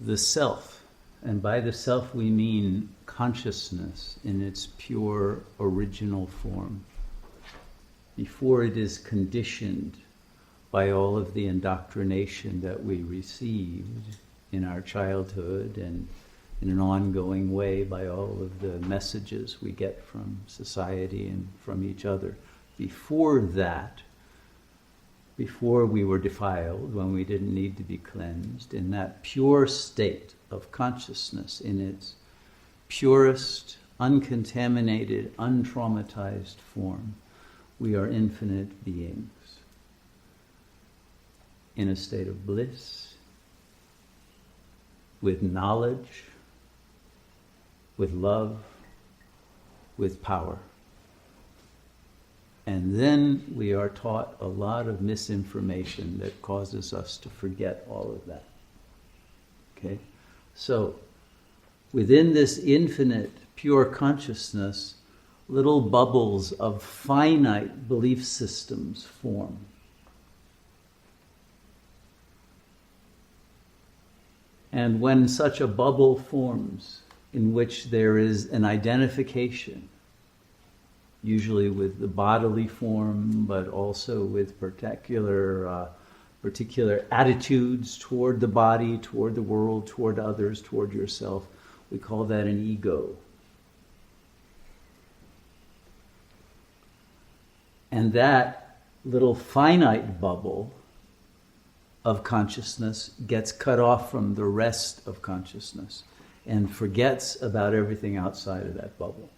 the self. And by the self we mean consciousness in its pure original form, before it is conditioned by all of the indoctrination that we received in our childhood and in an ongoing way by all of the messages we get from society and from each other. Before that, before we were defiled, when we didn't need to be cleansed, in that pure state of consciousness, in its purest, uncontaminated, untraumatized form, we are infinite beings in a state of bliss, with knowledge, with love, with power. And then we are taught a lot of misinformation that causes us to forget all of that. Okay? So, within this infinite, pure consciousness, little bubbles of finite belief systems form. And when such a bubble forms, in which there is an identification, usually with the bodily form, but also with particular attitudes toward the body, toward the world, toward others, toward yourself, we call that an ego. And that little finite bubble of consciousness gets cut off from the rest of consciousness and forgets about everything outside of that bubble.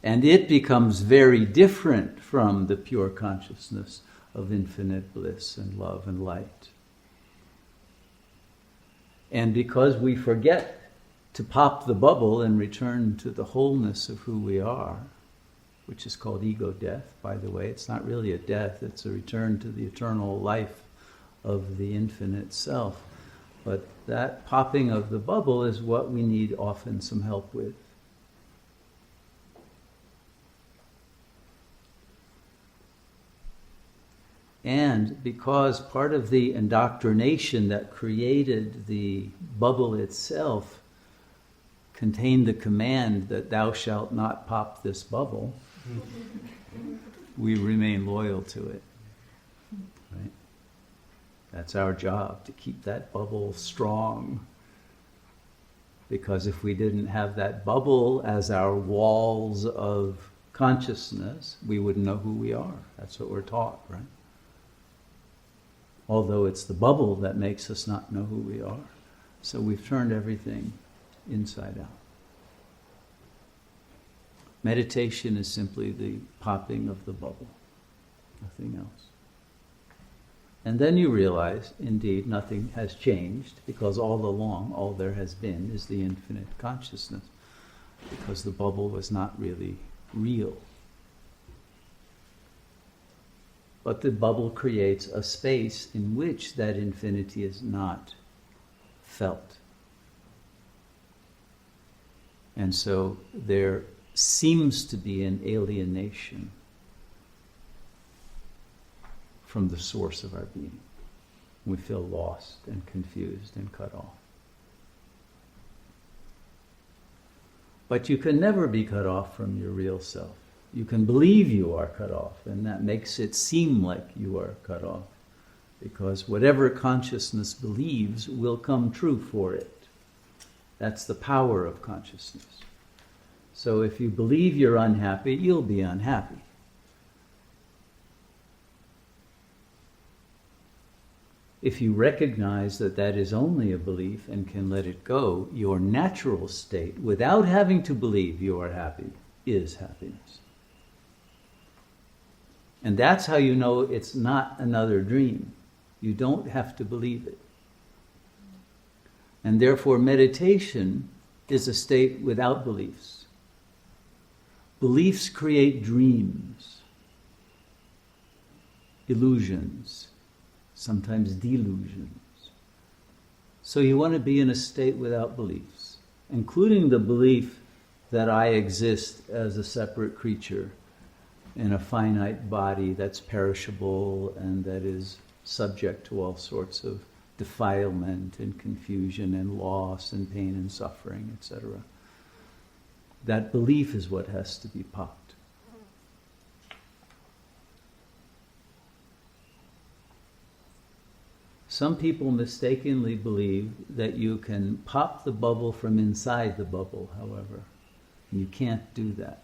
And it becomes very different from the pure consciousness of infinite bliss and love and light. And because we forget to pop the bubble and return to the wholeness of who we are, which is called ego death, by the way. It's not really a death, it's a return to the eternal life of the infinite self. But that popping of the bubble is what we need often some help with. And because part of the indoctrination that created the bubble itself contained the command that thou shalt not pop this bubble, we remain loyal to it. Right? That's our job, to keep that bubble strong. Because if we didn't have that bubble as our walls of consciousness, we wouldn't know who we are. That's what we're taught, right? Although it's the bubble that makes us not know who we are. So we've turned everything inside out. Meditation is simply the popping of the bubble, nothing else. And then you realize, indeed, nothing has changed, because all along, all there has been is the infinite consciousness, because the bubble was not really real. But the bubble creates a space in which that infinity is not felt. And so there seems to be an alienation from the source of our being. We feel lost and confused and cut off. But you can never be cut off from your real self. You can believe you are cut off, and that makes it seem like you are cut off, because whatever consciousness believes will come true for it. That's the power of consciousness. So if you believe you're unhappy, you'll be unhappy. If you recognize that that is only a belief and can let it go, your natural state, without having to believe you are happy, is happiness. And that's how you know it's not another dream. You don't have to believe it. And therefore meditation is a state without beliefs. Beliefs create dreams, illusions, sometimes delusions. So you want to be in a state without beliefs, including the belief that I exist as a separate creature in a finite body that's perishable and that is subject to all sorts of defilement and confusion and loss and pain and suffering, etc. That belief is what has to be popped. Some people mistakenly believe that you can pop the bubble from inside the bubble, however. And you can't do that.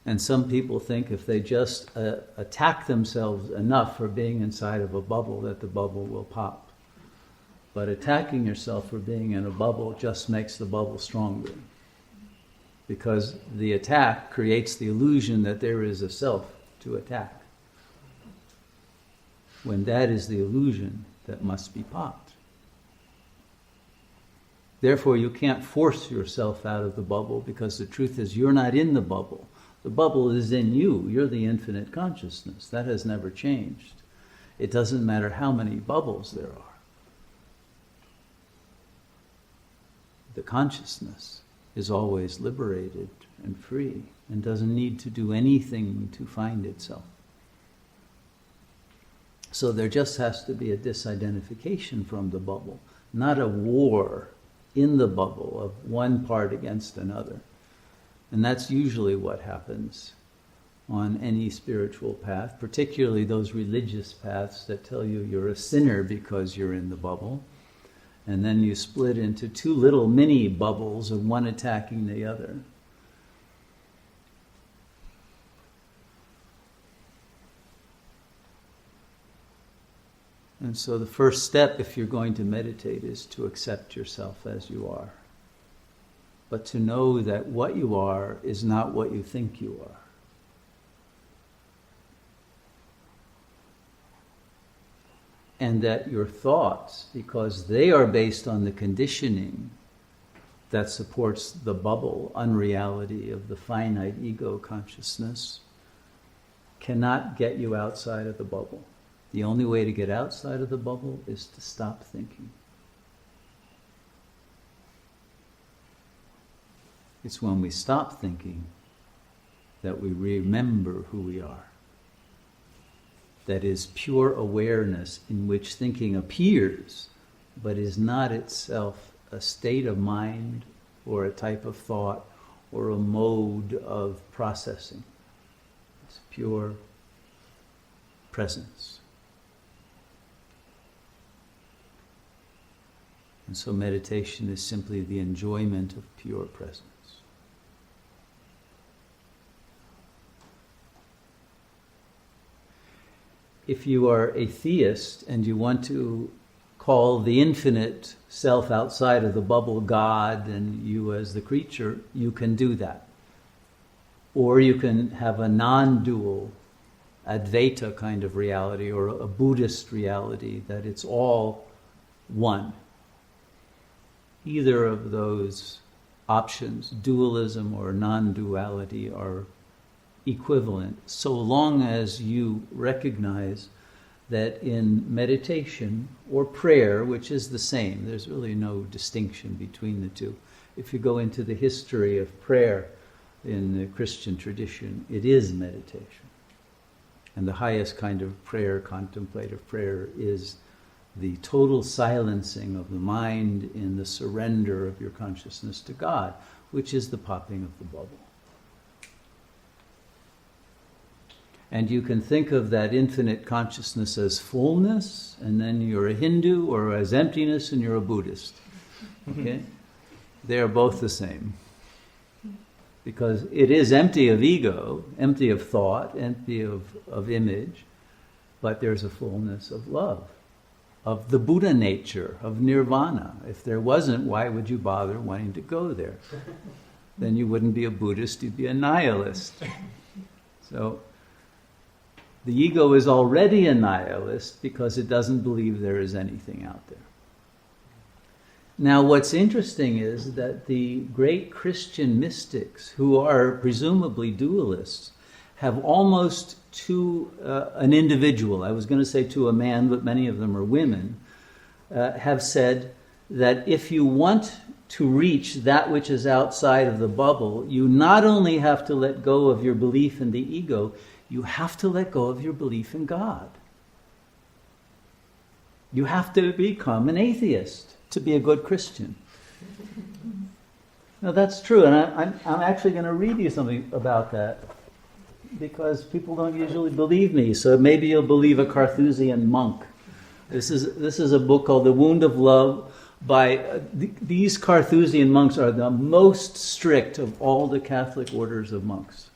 And some people think if they just attack themselves enough for being inside of a bubble, that the bubble will pop. But attacking yourself for being in a bubble just makes the bubble stronger. Because the attack creates the illusion that there is a self to attack, when that is the illusion that must be popped. Therefore, you can't force yourself out of the bubble, because the truth is you're not in the bubble. The bubble is in you. You're the infinite consciousness. That has never changed. It doesn't matter how many bubbles there are. The consciousness is always liberated and free and doesn't need to do anything to find itself. So there just has to be a disidentification from the bubble, not a war in the bubble of one part against another. And that's usually what happens on any spiritual path, particularly those religious paths that tell you you're a sinner because you're in the bubble. And then you split into two little mini bubbles of one attacking the other. And so the first step, if you're going to meditate, is to accept yourself as you are. But to know that what you are is not what you think you are. And that your thoughts, because they are based on the conditioning that supports the bubble, unreality of the finite ego consciousness, cannot get you outside of the bubble. The only way to get outside of the bubble is to stop thinking. It's when we stop thinking that we remember who we are. That is pure awareness in which thinking appears, but is not itself a state of mind or a type of thought or a mode of processing. It's pure presence. And so meditation is simply the enjoyment of pure presence. If you are a theist and you want to call the infinite self outside of the bubble God and you as the creature, you can do that. Or you can have a non-dual Advaita kind of reality, or a Buddhist reality that it's all one. Either of those options, dualism or non-duality, are equivalent, so long as you recognize that in meditation or prayer, which is the same, there's really no distinction between the two. If you go into the history of prayer in the Christian tradition, it is meditation. And the highest kind of prayer, contemplative prayer, is the total silencing of the mind in the surrender of your consciousness to God, which is the popping of the bubble. And you can think of that infinite consciousness as fullness, and then you're a Hindu, or as emptiness, and you're a Buddhist. Okay? They are both the same. Because it is empty of ego, empty of thought, empty of image, but there's a fullness of love, of the Buddha nature, of nirvana. If there wasn't, why would you bother wanting to go there? Then you wouldn't be a Buddhist, you'd be a nihilist. So the ego is already a nihilist because it doesn't believe there is anything out there. Now, what's interesting is that the great Christian mystics, who are presumably dualists, have almost to an individual, I was going to say to a man, but many of them are women, have said that if you want to reach that which is outside of the bubble, you not only have to let go of your belief in the ego, you have to let go of your belief in God. You have to become an atheist to be a good Christian. No, that's true, and I'm actually going to read you something about that, because people don't usually believe me, so maybe you'll believe a Carthusian monk. This is a book called The Wound of Love by... these Carthusian monks are the most strict of all the Catholic orders of monks.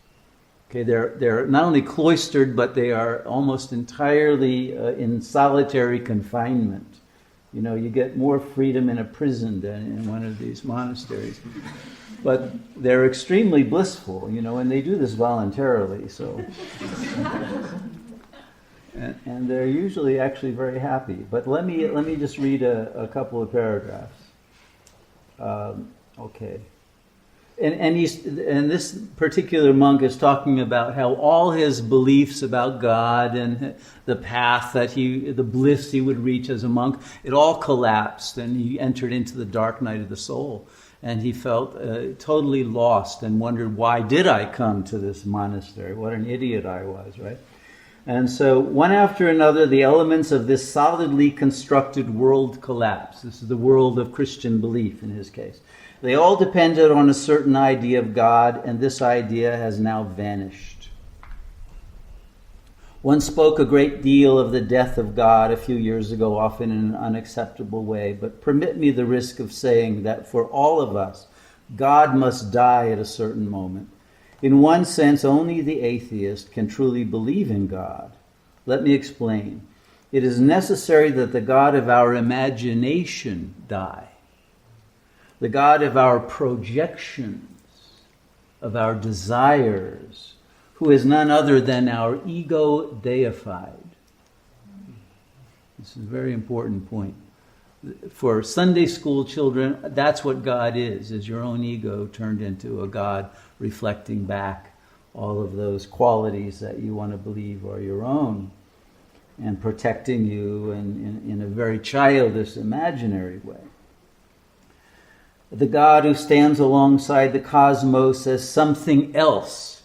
Okay, they're not only cloistered, but they are almost entirely in solitary confinement. You know, you get more freedom in a prison than in one of these monasteries. But they're extremely blissful, you know, and they do this voluntarily, so... and they're usually actually very happy. But let me just read a couple of paragraphs. Okay. And this particular monk is talking about how all his beliefs about God and the path that the bliss he would reach as a monk, it all collapsed, and he entered into the dark night of the soul. And he felt totally lost and wondered, why did I come to this monastery? What an idiot I was, right? And so one after another, the elements of this solidly constructed world collapsed. This is the world of Christian belief in his case. They all depended on a certain idea of God, and this idea has now vanished. One spoke a great deal of the death of God a few years ago, often in an unacceptable way, but permit me the risk of saying that for all of us, God must die at a certain moment. In one sense, only the atheist can truly believe in God. Let me explain. It is necessary that the God of our imagination die. The God of our projections, of our desires, who is none other than our ego deified. This is a very important point. For Sunday school children, that's what God is your own ego turned into a God reflecting back all of those qualities that you want to believe are your own and protecting you in a very childish, imaginary way. The God who stands alongside the cosmos as something else,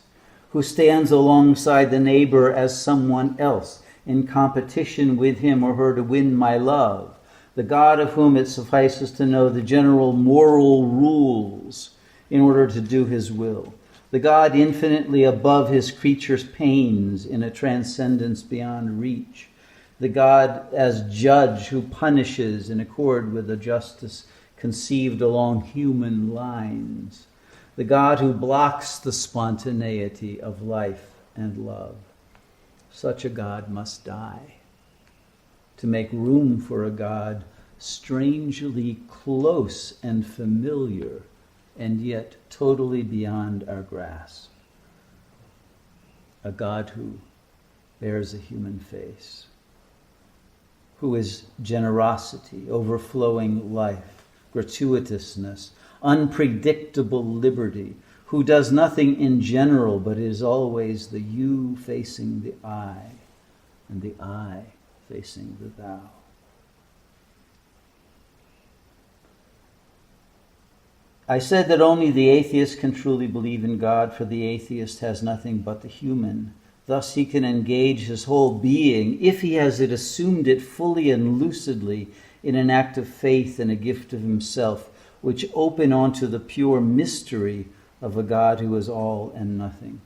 who stands alongside the neighbor as someone else, in competition with him or her to win my love. The God of whom it suffices to know the general moral rules in order to do his will. The God infinitely above his creatures' pains in a transcendence beyond reach. The God as judge who punishes in accord with a justice conceived along human lines. The God who blocks the spontaneity of life and love. Such a God must die to make room for a God strangely close and familiar and yet totally beyond our grasp. A God who bears a human face, who is generosity, overflowing life, gratuitousness, unpredictable liberty, who does nothing in general but is always the you facing the I and the I facing the thou. I said that only the atheist can truly believe in God, for the atheist has nothing but the human. Thus he can engage his whole being, if he has assumed it fully and lucidly, in an act of faith and a gift of himself, which open onto the pure mystery of a God who is all and nothing.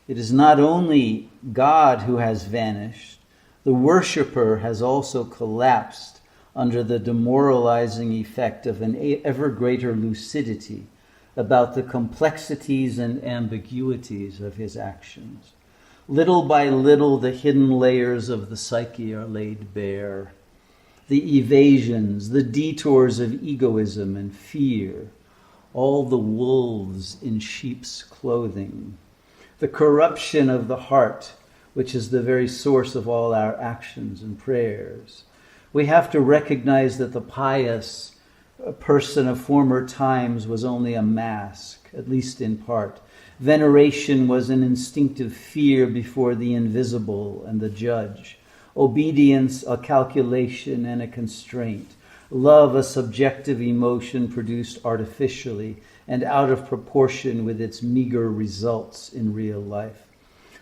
It is not only God who has vanished, the worshipper has also collapsed under the demoralizing effect of an ever greater lucidity about the complexities and ambiguities of his actions. Little by little, the hidden layers of the psyche are laid bare. The evasions, the detours of egoism and fear, all the wolves in sheep's clothing, the corruption of the heart, which is the very source of all our actions and prayers. We have to recognize that the pious person of former times was only a mask, at least in part. Veneration was an instinctive fear before the invisible and the judge. Obedience, a calculation and a constraint. Love, a subjective emotion produced artificially and out of proportion with its meager results in real life.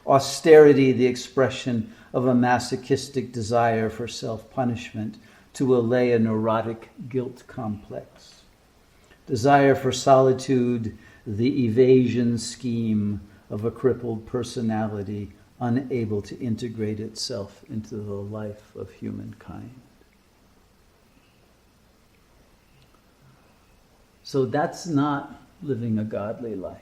Austerity, the expression of a masochistic desire for self-punishment to allay a neurotic guilt complex. Desire for solitude, the evasion scheme of a crippled personality unable to integrate itself into the life of humankind. So that's not living a godly life.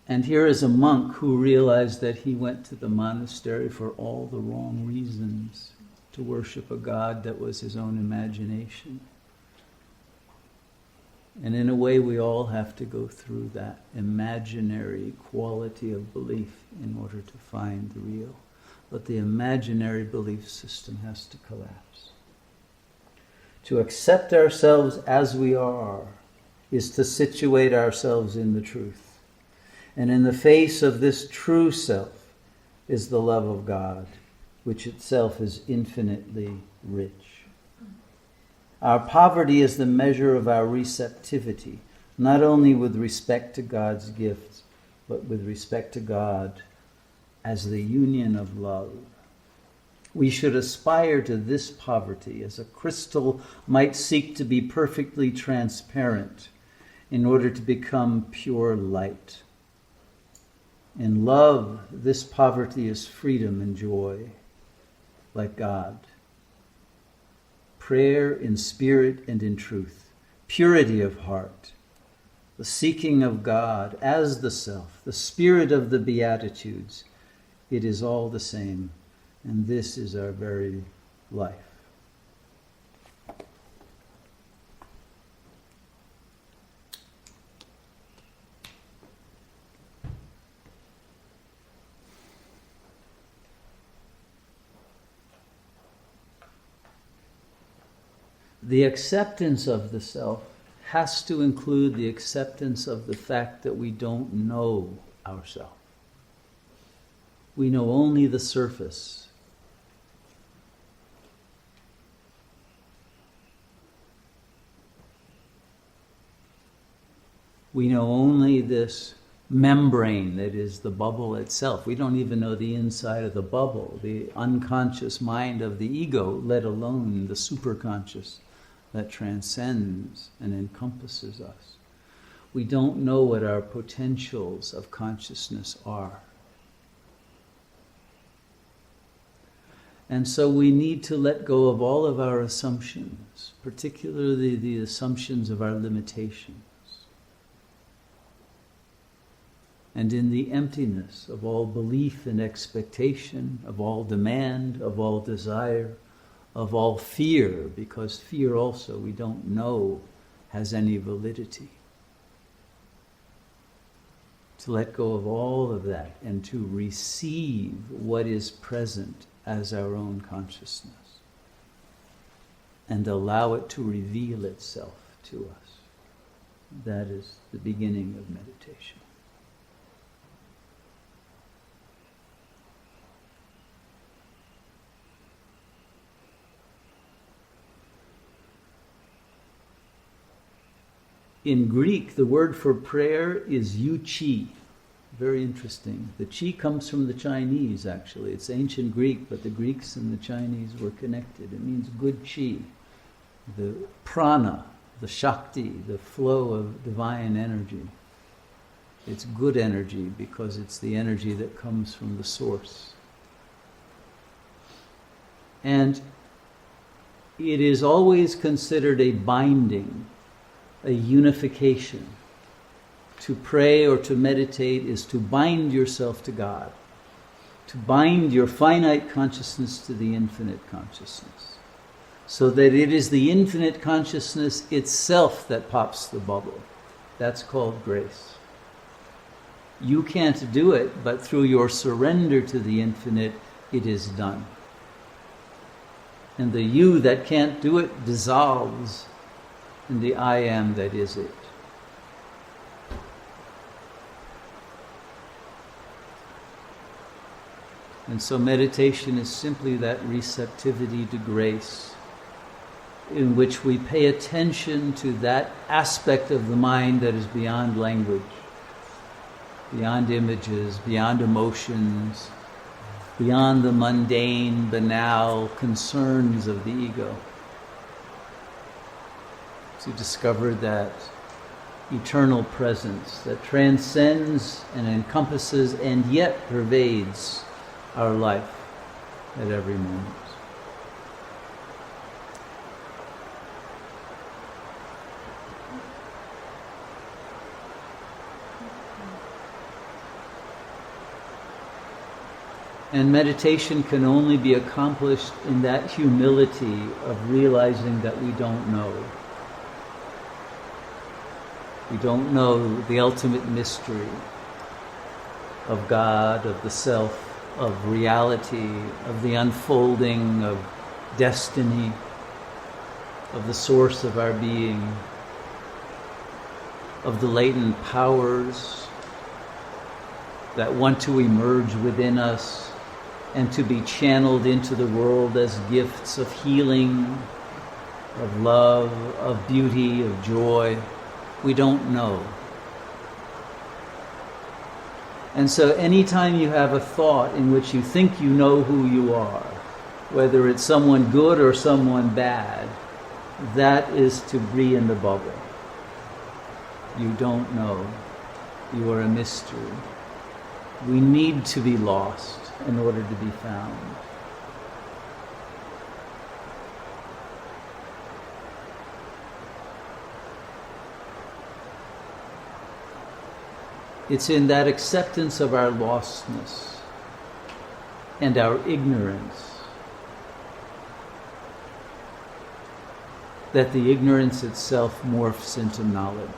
And here is a monk who realized that he went to the monastery for all the wrong reasons, to worship a god that was his own imagination. And in a way, we all have to go through that imaginary quality of belief in order to find the real. But the imaginary belief system has to collapse. To accept ourselves as we are is to situate ourselves in the truth. And in the face of this true self is the love of God, which itself is infinitely rich. Our poverty is the measure of our receptivity, not only with respect to God's gifts, but with respect to God as the union of love. We should aspire to this poverty as a crystal might seek to be perfectly transparent in order to become pure light. In love, this poverty is freedom and joy, like God. Prayer in spirit and in truth, purity of heart, the seeking of God as the self, the spirit of the Beatitudes, it is all the same, and this is our very life. The acceptance of the self has to include the acceptance of the fact that we don't know ourselves. We know only the surface. We know only this membrane that is the bubble itself. We don't even know the inside of the bubble, the unconscious mind of the ego, let alone the superconscious that transcends and encompasses us. We don't know what our potentials of consciousness are. And so we need to let go of all of our assumptions, particularly the assumptions of our limitations. And in the emptiness of all belief and expectation, of all demand, of all desire, of all fear, because fear also, we don't know, has any validity. To let go of all of that and to receive what is present as our own consciousness and allow it to reveal itself to us. That is the beginning of meditation. In Greek, the word for prayer is yu-chi. Very interesting. The chi comes from the Chinese, actually. It's ancient Greek, but the Greeks and the Chinese were connected. It means good chi. The prana, the shakti, the flow of divine energy. It's good energy because it's the energy that comes from the source. And it is always considered a binding, a unification. To pray or to meditate is to bind yourself to God, to bind your finite consciousness to the infinite consciousness, so that it is the infinite consciousness itself that pops the bubble. That's called grace. You can't do it, but through your surrender to the infinite, it is done. And the you that can't do it dissolves in the I am that is it. And so meditation is simply that receptivity to grace, in which we pay attention to that aspect of the mind that is beyond language, beyond images, beyond emotions, beyond the mundane, banal concerns of the ego. To discover that eternal presence that transcends and encompasses and yet pervades our life at every moment. And meditation can only be accomplished in that humility of realizing that we don't know. We don't know the ultimate mystery of God, of the self, of reality, of the unfolding of destiny, of the source of our being, of the latent powers that want to emerge within us and to be channeled into the world as gifts of healing, of love, of beauty, of joy. We don't know. And so anytime you have a thought in which you think you know who you are, whether it's someone good or someone bad, that is to be in the bubble. You don't know. You are a mystery. We need to be lost in order to be found. It's in that acceptance of our lostness and our ignorance that the ignorance itself morphs into knowledge.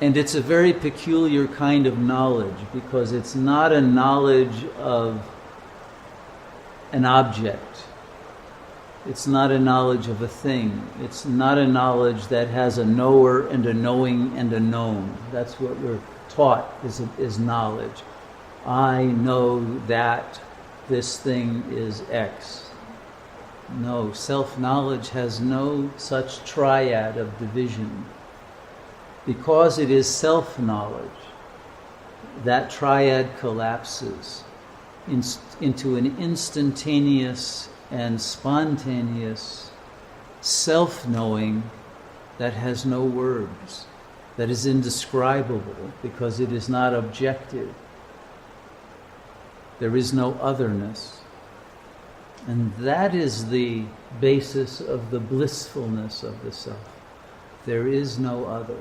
And it's a very peculiar kind of knowledge because it's not a knowledge of an object. It's not a knowledge of a thing. It's not a knowledge that has a knower and a knowing and a known. That's what we're taught is knowledge. I know that this thing is X. No, self-knowledge has no such triad of division. Because it is self-knowledge, that triad collapses into an instantaneous and spontaneous self-knowing that has no words, that is indescribable because it is not objective. There is no otherness. And that is the basis of the blissfulness of the self. There is no other.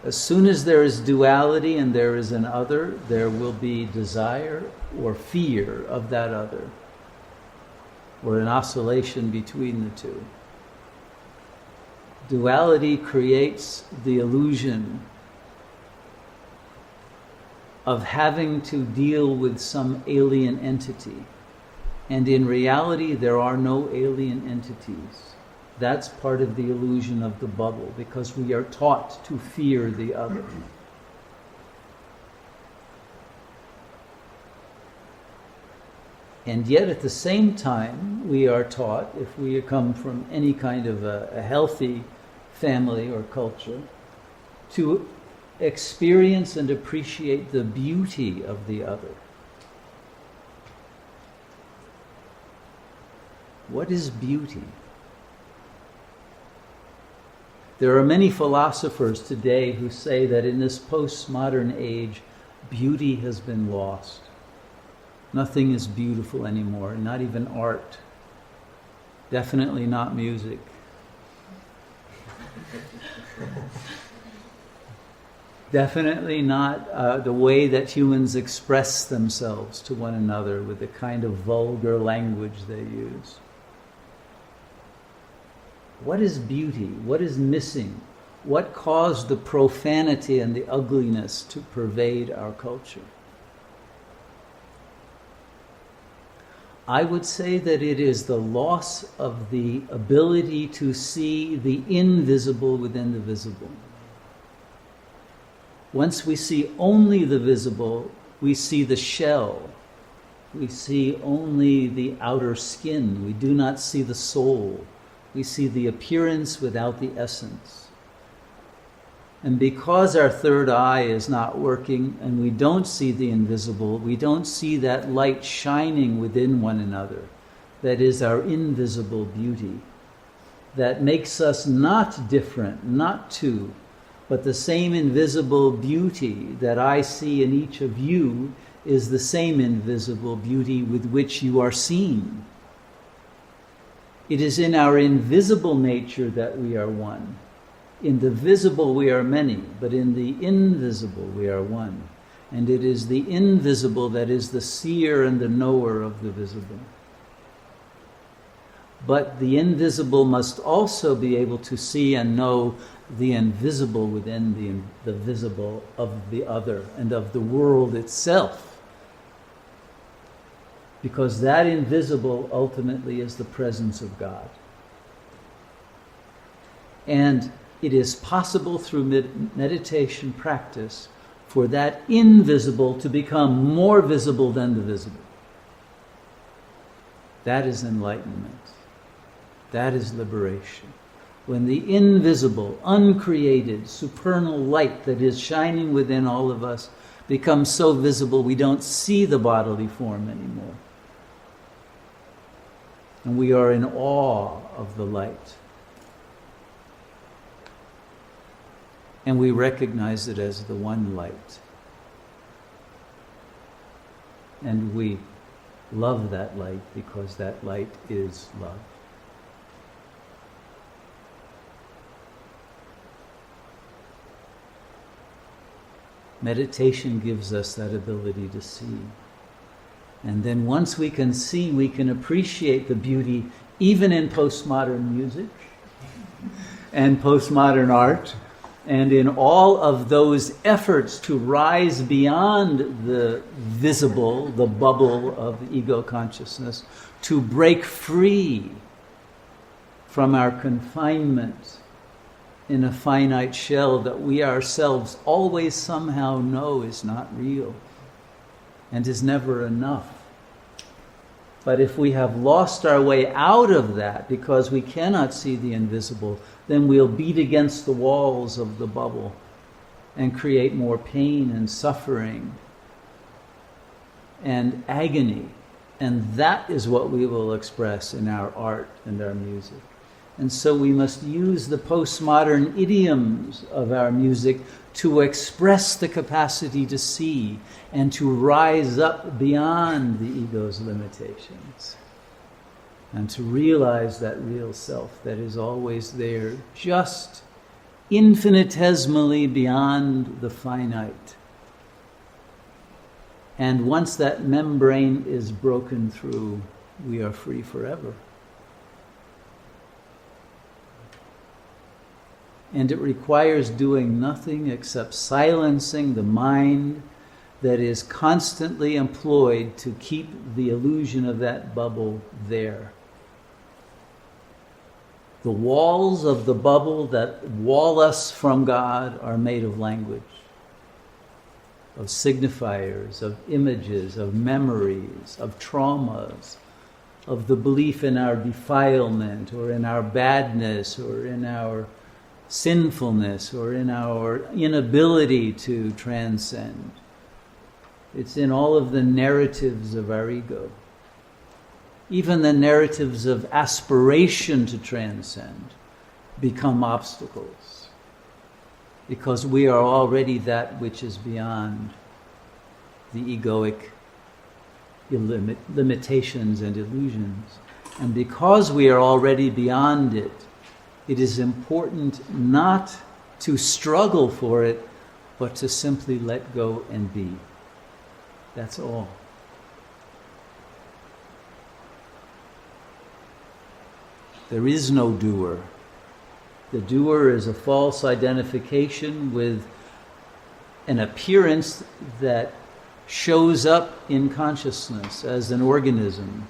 As soon as there is duality and there is an other, there will be desire or fear of that other, or an oscillation between the two. Duality creates the illusion of having to deal with some alien entity. And in reality, there are no alien entities. That's part of the illusion of the bubble, because we are taught to fear the other. And yet at the same time, we are taught, if we come from any kind of a healthy family or culture, to experience and appreciate the beauty of the other. What is beauty? There are many philosophers today who say that in this postmodern age, beauty has been lost. Nothing is beautiful anymore, not even art. Definitely not music. Definitely not the way that humans express themselves to one another with the kind of vulgar language they use. What is beauty? What is missing? What caused the profanity and the ugliness to pervade our culture? I would say that it is the loss of the ability to see the invisible within the visible. Once we see only the visible, we see the shell. We see only the outer skin. We do not see the soul. We see the appearance without the essence. And because our third eye is not working and we don't see the invisible, we don't see that light shining within one another. That is our invisible beauty. That makes us not different, not two, but the same invisible beauty that I see in each of you is the same invisible beauty with which you are seen. It is in our invisible nature that we are one. In the visible we are many, but in the invisible we are one. And it is the invisible that is the seer and the knower of the visible. But the invisible must also be able to see and know the invisible within the visible of the other and of the world itself. Because that invisible ultimately is the presence of God. And it is possible through meditation practice for that invisible to become more visible than the visible. That is enlightenment. That is liberation. When the invisible, uncreated, supernal light that is shining within all of us becomes so visible we don't see the bodily form anymore. And we are in awe of the light. And we recognize it as the one light. And we love that light because that light is love. Meditation gives us that ability to see. And then once we can see, we can appreciate the beauty even in postmodern music and postmodern art and in all of those efforts to rise beyond the visible, the bubble of the ego consciousness, to break free from our confinement in a finite shell that we ourselves always somehow know is not real and is never enough. But if we have lost our way out of that because we cannot see the invisible, then we'll beat against the walls of the bubble and create more pain and suffering and agony. And that is what we will express in our art and our music. And so we must use the postmodern idioms of our music to express the capacity to see and to rise up beyond the ego's limitations and to realize that real self that is always there, just infinitesimally beyond the finite. And once that membrane is broken through, we are free forever. And it requires doing nothing except silencing the mind that is constantly employed to keep the illusion of that bubble there. The walls of the bubble that wall us from God are made of language, of signifiers, of images, of memories, of traumas, of the belief in our defilement or in our badness or in our sinfulness or in our inability to transcend. It's in all of the narratives of our ego. Even the narratives of aspiration to transcend become obstacles because we are already that which is beyond the egoic limitations and illusions. And because we are already beyond it, it is important not to struggle for it, but to simply let go and be. That's all. There is no doer. The doer is a false identification with an appearance that shows up in consciousness as an organism.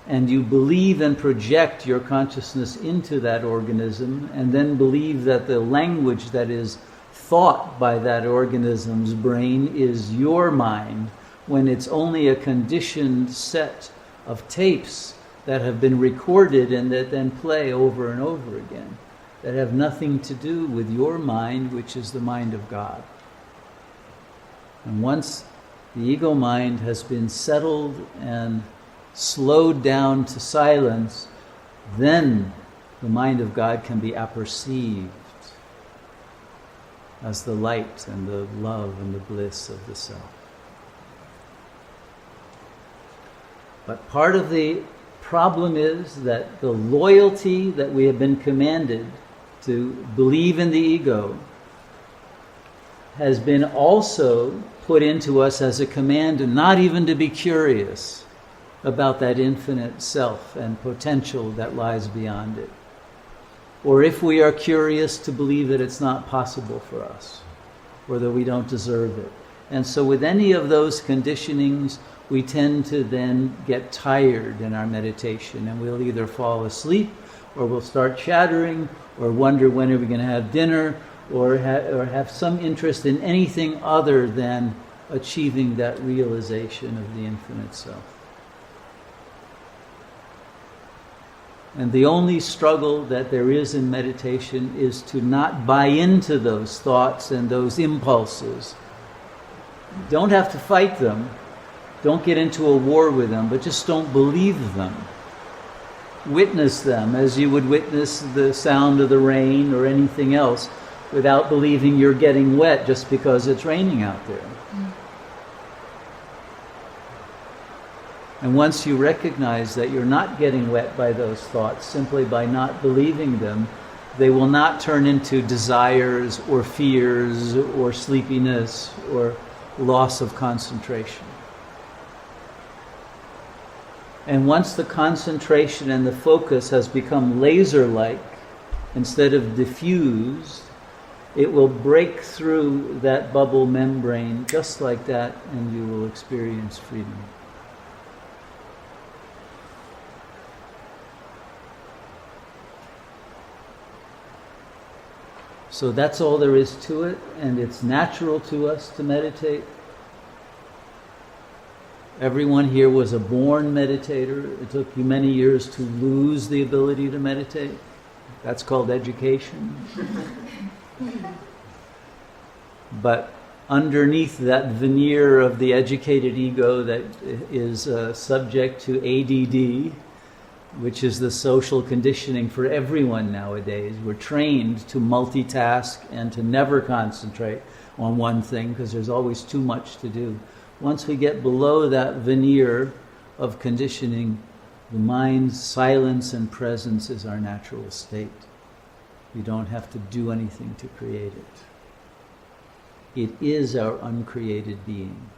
And you believe and project your consciousness into that organism and then believe that the language that is thought by that organism's brain is your mind, when it's only a conditioned set of tapes that have been recorded and that then play over and over again, that have nothing to do with your mind, which is the mind of God. And once the ego mind has been settled and slowed down to silence, then the mind of God can be apperceived as the light and the love and the bliss of the self. But part of the problem is that the loyalty that we have been commanded to believe in the ego has been also put into us as a command not even to be curious about that infinite self and potential that lies beyond it. Or if we are curious, to believe that it's not possible for us, or that we don't deserve it. And so with any of those conditionings, we tend to then get tired in our meditation, and we'll either fall asleep, or we'll start chattering, or wonder when are we going to have dinner, or have some interest in anything other than achieving that realization of the infinite self. And the only struggle that there is in meditation is to not buy into those thoughts and those impulses. You don't have to fight them. Don't get into a war with them, but just don't believe them. Witness them as you would witness the sound of the rain or anything else, without believing you're getting wet just because it's raining out there. And once you recognize that you're not getting wet by those thoughts, simply by not believing them, they will not turn into desires or fears or sleepiness or loss of concentration. And once the concentration and the focus has become laser-like instead of diffused, it will break through that bubble membrane just like that, and you will experience freedom. So that's all there is to it, and it's natural to us to meditate. Everyone here was a born meditator. It took you many years to lose the ability to meditate. That's called education. But underneath that veneer of the educated ego that is subject to ADD, which is the social conditioning for everyone nowadays. We're trained to multitask and to never concentrate on one thing because there's always too much to do. Once we get below that veneer of conditioning, the mind's silence and presence is our natural state. We don't have to do anything to create it. It is our uncreated being.